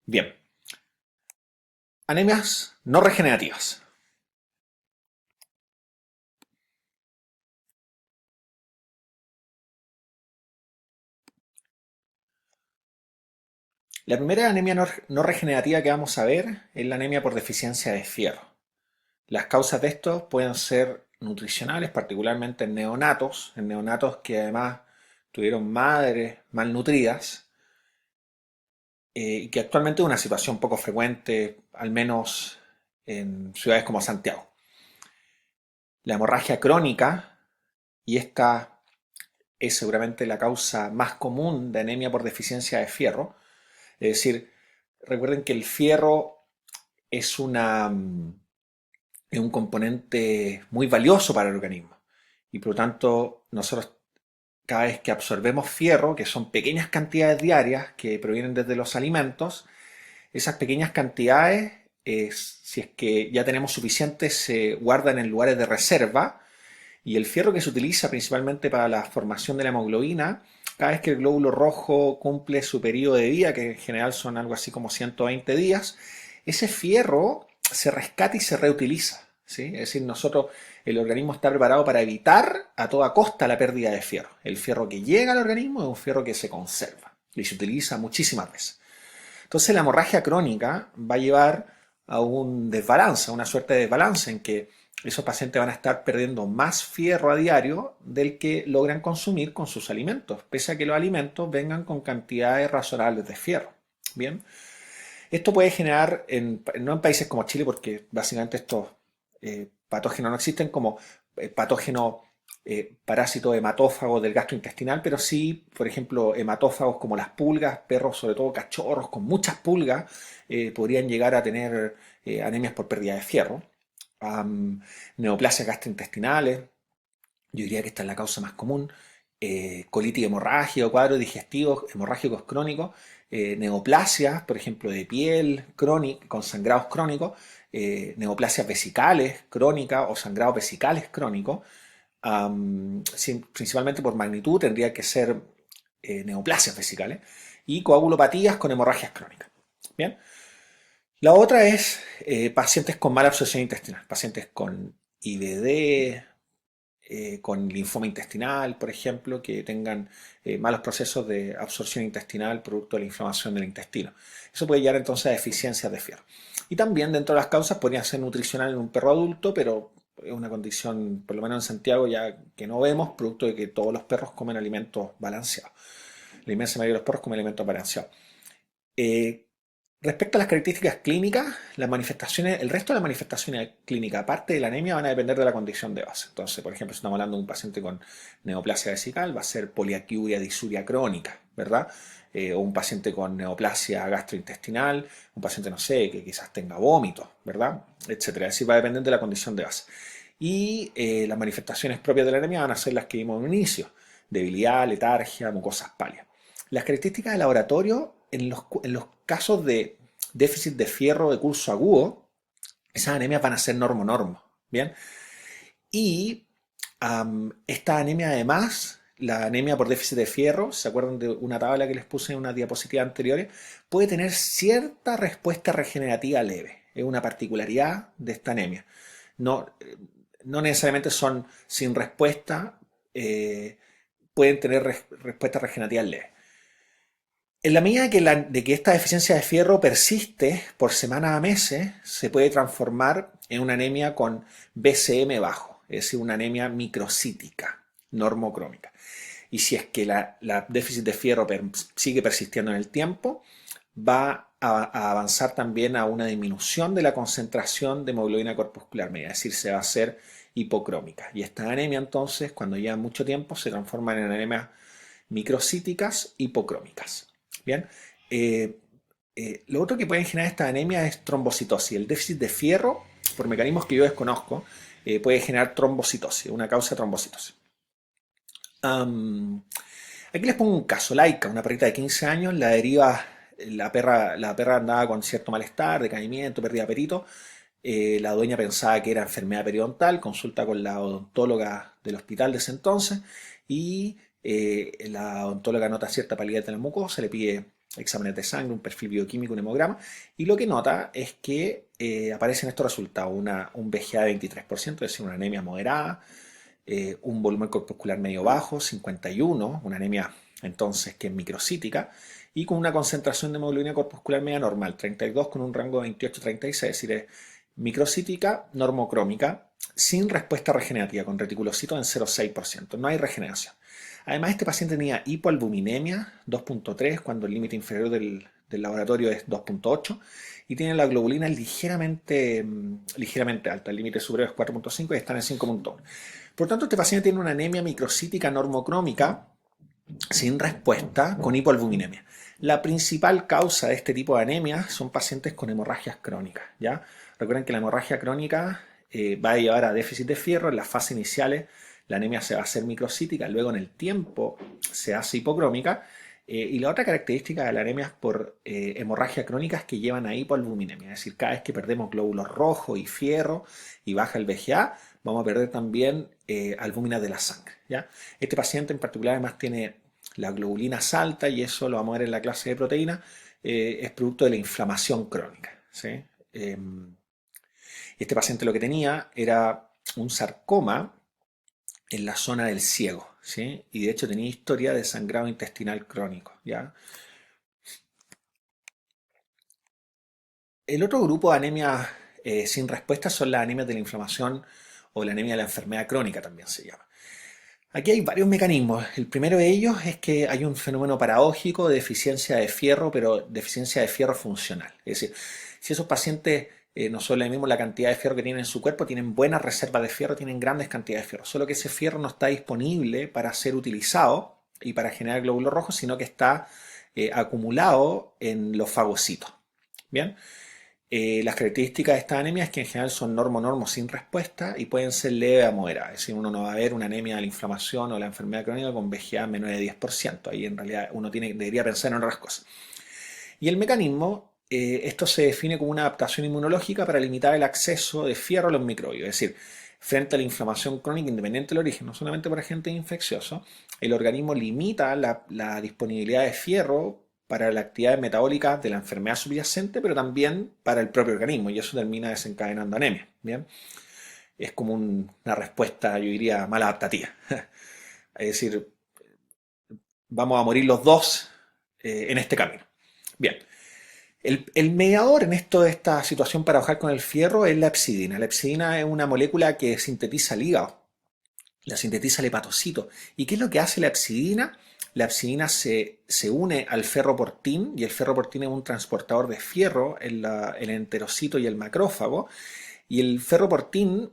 Bien, anemias no regenerativas. La primera anemia no regenerativa que vamos a ver es la anemia por deficiencia de fierro. Las causas de esto pueden ser nutricionales, particularmente en neonatos que además tuvieron madres malnutridas y que actualmente es una situación poco frecuente, al menos en ciudades como Santiago. La hemorragia crónica, y esta es seguramente la causa más común de anemia por deficiencia de fierro. Es decir, recuerden que el fierro es, es un componente muy valioso para el organismo y por lo tanto nosotros cada vez que absorbemos fierro, que son pequeñas cantidades diarias que provienen desde los alimentos, esas pequeñas cantidades, si es que ya tenemos suficientes, se guardan en lugares de reserva y el fierro que se utiliza principalmente para la formación de la hemoglobina, cada vez que el glóbulo rojo cumple su periodo de vida, que en general son algo así como 120 días, ese fierro se rescata y se reutiliza. ¿Sí? Es decir, el organismo está preparado para evitar a toda costa la pérdida de fierro. El fierro que llega al organismo es un fierro que se conserva y se utiliza muchísimas veces. Entonces la hemorragia crónica va a llevar a un desbalance, a una suerte de desbalance en que esos pacientes van a estar perdiendo más fierro a diario del que logran consumir con sus alimentos, pese a que los alimentos vengan con cantidades razonables de fierro. Bien, esto puede generar, no en países como Chile, porque básicamente estos patógenos no existen como patógenos parásitos hematófagos del gastrointestinal, pero sí, por ejemplo, hematófagos como las pulgas, perros, sobre todo cachorros con muchas pulgas, podrían llegar a tener anemias por pérdida de fierro. Neoplasias gastrointestinales, yo diría que esta es la causa más común. Colitis hemorrágica, cuadros digestivos hemorrágicos crónicos, neoplasias, por ejemplo, de piel crónica, con sangrados crónicos, neoplasias vesicales crónicas o sangrados vesicales crónicos. Principalmente por magnitud tendría que ser neoplasias vesicales y coagulopatías con hemorragias crónicas. Bien. La otra es pacientes con mala absorción intestinal, pacientes con IBD, con linfoma intestinal, por ejemplo, que tengan malos procesos de absorción intestinal producto de la inflamación del intestino. Eso puede llevar entonces a deficiencias de fierro. Y también dentro de las causas podría ser nutricional en un perro adulto, pero es una condición, por lo menos en Santiago, ya que no vemos, producto de que todos los perros comen alimentos balanceados. La inmensa mayoría de los perros comen alimentos balanceados. Eh, Respecto a las características clínicas, las manifestaciones, el resto de las manifestaciones clínicas, aparte de la anemia, van a depender de la condición de base. Entonces, por ejemplo, si estamos hablando de un paciente con neoplasia vesical, va a ser poliaquiuria disuria crónica, ¿verdad? O un paciente con neoplasia gastrointestinal, un paciente, no sé, que quizás tenga vómitos, ¿verdad? Etcétera. Es decir, va a depender de la condición de base. Y las manifestaciones propias de la anemia van a ser las que vimos en un inicio: debilidad, letargia, mucosas pálidas. Las características de laboratorio, en los casos de déficit de fierro de curso agudo, esas anemias van a ser normo-normo, ¿bien? Y esta anemia además, la anemia por déficit de fierro, ¿se acuerdan de una tabla que les puse en una diapositiva anteriores? Puede tener cierta respuesta regenerativa leve. Es una particularidad de esta anemia. No, no necesariamente son sin respuesta, pueden tener respuestas regenerativas leves. En la medida de que esta deficiencia de fierro persiste por semanas a meses, se puede transformar en una anemia con BCM bajo, es decir, una anemia microcítica, normocrómica. Y si es que la déficit de fierro sigue persistiendo en el tiempo, va a avanzar también a una disminución de la concentración de hemoglobina corpuscular media, es decir, se va a hacer hipocrómica. Y esta anemia entonces, cuando lleva mucho tiempo, se transforma en anemias microcíticas hipocrómicas. Bien, lo otro que puede generar esta anemia es trombocitosis. El déficit de fierro, por mecanismos que yo desconozco, puede generar trombocitosis, una causa de trombocitosis. Um, Aquí les pongo un caso. Laika, una perrita de 15 años, la perra andaba con cierto malestar, decaimiento, pérdida de apetito. La dueña pensaba que era enfermedad periodontal, consulta con la odontóloga del hospital de ese entonces y la odontóloga nota cierta palidez de la mucosa, le pide exámenes de sangre, un perfil bioquímico, un hemograma, y lo que nota es que aparecen estos resultados, un VGA de 23%, es decir, una anemia moderada, un volumen corpuscular medio bajo, 51, una anemia entonces que es microcítica, y con una concentración de hemoglobina corpuscular media normal, 32 con un rango de 28-36, es decir, es microcítica, normocrómica, sin respuesta regenerativa, con reticulocitos en 0,6%, no hay regeneración. Además, este paciente tenía hipoalbuminemia 2.3 cuando el límite inferior del laboratorio es 2.8 y tiene la globulina ligeramente alta, el límite superior es 4.5 y está en el 5.1. Por tanto, este paciente tiene una anemia microcítica normocrómica sin respuesta con hipoalbuminemia. La principal causa de este tipo de anemia son pacientes con hemorragias crónicas, ¿ya? Recuerden que la hemorragia crónica va a llevar a déficit de fierro. En las fases iniciales la anemia se va a hacer microcítica, luego en el tiempo se hace hipocrómica. Y la otra característica de la anemia es por hemorragia crónica es que llevan a hipoalbuminemia, es decir, cada vez que perdemos glóbulos rojos y fierro y baja el VGA, vamos a perder también albúmina de la sangre, ¿ya? Este paciente en particular además tiene la globulina alta y eso lo vamos a ver en la clase de proteína, es producto de la inflamación crónica, ¿sí? Este paciente lo que tenía era un sarcoma en la zona del ciego, ¿sí? Y de hecho tenía historia de sangrado intestinal crónico, ¿ya? El otro grupo de anemias sin respuesta son las anemias de la inflamación o la anemia de la enfermedad crónica también se llama. Aquí hay varios mecanismos. El primero de ellos es que hay un fenómeno paradójico de deficiencia de fierro, pero deficiencia de fierro funcional. Es decir, si esos pacientes no solo mismo la cantidad de fierro que tienen en su cuerpo, tienen buenas reservas de fierro, tienen grandes cantidades de fierro, solo que ese fierro no está disponible para ser utilizado y para generar glóbulos rojos, sino que está acumulado en los fagocitos. Bien. Las características de esta anemia es que en general son normo sin respuesta y pueden ser leve a moderada. Es decir, uno no va a ver una anemia de la inflamación o la enfermedad crónica con VGA menor de 10%. Ahí en realidad uno debería pensar en otras cosas. Y el mecanismo, esto se define como una adaptación inmunológica para limitar el acceso de fierro a los microbios. Es decir, frente a la inflamación crónica independiente del origen, no solamente por agentes infecciosos, el organismo limita la disponibilidad de fierro para la actividad metabólica de la enfermedad subyacente, pero también para el propio organismo, y eso termina desencadenando anemia. ¿Bien? Es como una respuesta, yo diría, maladaptativa. Es decir, vamos a morir los dos en este camino. Bien, el mediador en esta situación para bajar con el fierro es la epsidina. La epsidina es una molécula que sintetiza el hígado, la sintetiza el hepatocito. ¿Y qué es lo que hace la epsidina? La epsidina se une al ferroportín y el ferroportín es un transportador de fierro en el enterocito y el macrófago. Y el ferroportín,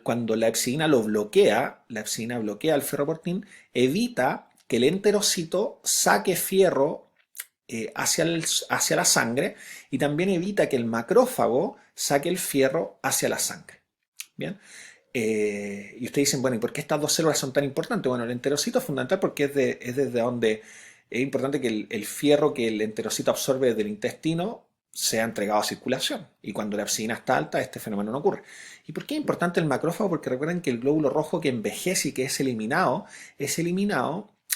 cuando la epsidina lo bloquea, la epsidina bloquea el ferroportín, evita que el enterocito saque fierro hacia la sangre y también evita que el macrófago saque el fierro hacia la sangre. Bien. Y ustedes dicen, bueno, ¿y por qué estas dos células son tan importantes? Bueno, el enterocito es fundamental porque es desde donde es importante que el fierro que el enterocito absorbe del intestino sea entregado a circulación. Y cuando la epsidina está alta, este fenómeno no ocurre. ¿Y por qué es importante el macrófago? Porque recuerden que el glóbulo rojo que envejece y que es eliminado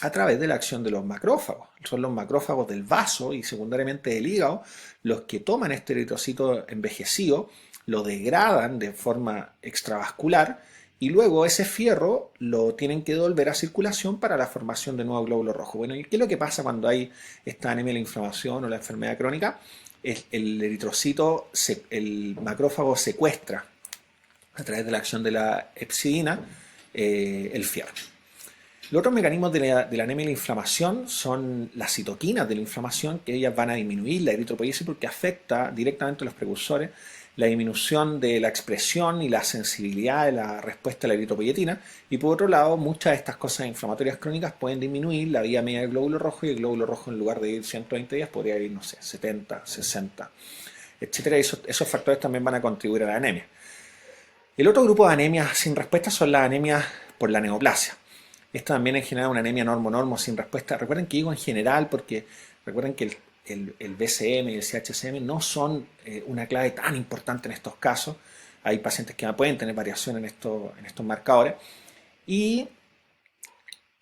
a través de la acción de los macrófagos. Son los macrófagos del vaso y secundariamente del hígado los que toman este eritrocito envejecido, lo degradan de forma extravascular y luego ese fierro lo tienen que devolver a circulación para la formación de nuevos glóbulos rojos. Bueno, ¿y qué es lo que pasa cuando hay esta anemia de la inflamación o la enfermedad crónica? El eritrocito, el macrófago secuestra a través de la acción de la epsidina el fierro. Los otros mecanismos de la anemia y la inflamación son las citoquinas de la inflamación, que ellas van a disminuir la eritropoiesis porque afecta directamente a los precursores, la disminución de la expresión y la sensibilidad de la respuesta a la eritropoyetina. Y por otro lado, muchas de estas cosas inflamatorias crónicas pueden disminuir la vida media del glóbulo rojo y el glóbulo rojo en lugar de ir 120 días podría ir, no sé, 70, 60, etcétera. Esos factores también van a contribuir a la anemia. El otro grupo de anemias sin respuesta son las anemias por la neoplasia. Esto también en general es una anemia normo sin respuesta. Recuerden que digo en general porque recuerden que el BCM y el CHCM no son una clave tan importante en estos casos. Hay pacientes que pueden tener variación en estos marcadores. Y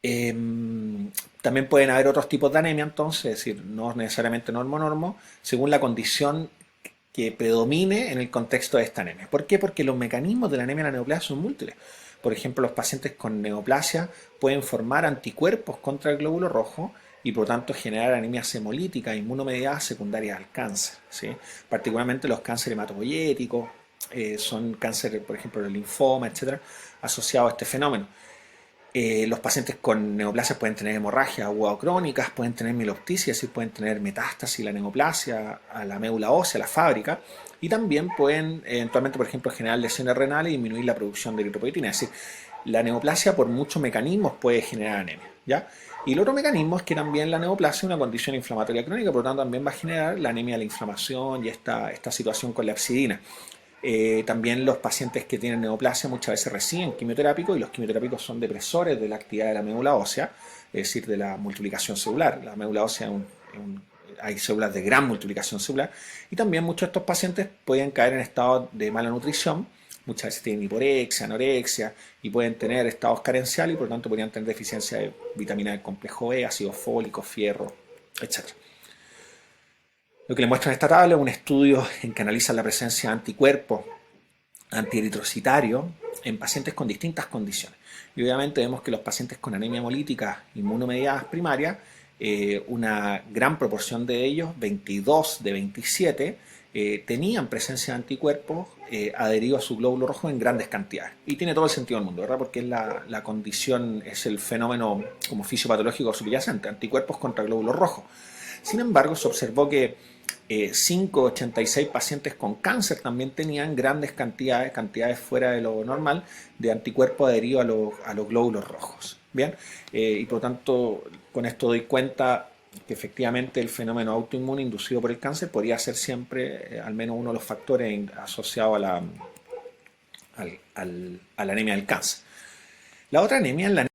También pueden haber otros tipos de anemia, entonces, es decir, no necesariamente normo-normo, según la condición que predomine en el contexto de esta anemia. ¿Por qué? Porque los mecanismos de la anemia y la neoplasia son múltiples. Por ejemplo, los pacientes con neoplasia pueden formar anticuerpos contra el glóbulo rojo y por tanto generar anemias hemolíticas inmunomediadas secundarias al cáncer, ¿sí? Particularmente los cánceres hematopoyéticos, son cánceres, por ejemplo, el linfoma, etcétera, asociados a este fenómeno. Los pacientes con neoplasias pueden tener hemorragias agudas o crónicas, pueden tener mieloptisis, es decir, pueden tener metástasis, la neoplasia, a la médula ósea, a la fábrica, y también pueden eventualmente, por ejemplo, generar lesiones renales y disminuir la producción de eritropoyetina. Es decir, la neoplasia por muchos mecanismos puede generar anemia, ¿ya? Y el otro mecanismo es que también la neoplasia es una condición inflamatoria crónica, por lo tanto también va a generar la anemia de la inflamación y esta situación con la epsidina. También los pacientes que tienen neoplasia muchas veces reciben quimioterápicos y los quimioterápicos son depresores de la actividad de la médula ósea, es decir, de la multiplicación celular. La médula ósea hay células de gran multiplicación celular y también muchos de estos pacientes pueden caer en estados de mala nutrición, muchas veces tienen hiporexia, anorexia y pueden tener estados carenciales y por lo tanto podrían tener deficiencia de vitamina del complejo B, ácido fólico, fierro, etc. Lo que le muestra en esta tabla es un estudio en que analiza la presencia de anticuerpos antieritrocitarios en pacientes con distintas condiciones. Y obviamente vemos que los pacientes con anemia hemolítica inmunomediadas primarias, una gran proporción de ellos, 22 de 27, tenían presencia de anticuerpos adheridos a su glóbulo rojo en grandes cantidades. Y tiene todo el sentido del mundo, ¿verdad? Porque es la condición, es el fenómeno como fisiopatológico subyacente, anticuerpos contra glóbulos rojos. Sin embargo, se observó que 586 pacientes con cáncer también tenían grandes cantidades fuera de lo normal, de anticuerpos adheridos a los glóbulos rojos. Bien, y por lo tanto, con esto doy cuenta que efectivamente el fenómeno autoinmune inducido por el cáncer podría ser siempre al menos uno de los factores asociados a la anemia del cáncer. La otra anemia es la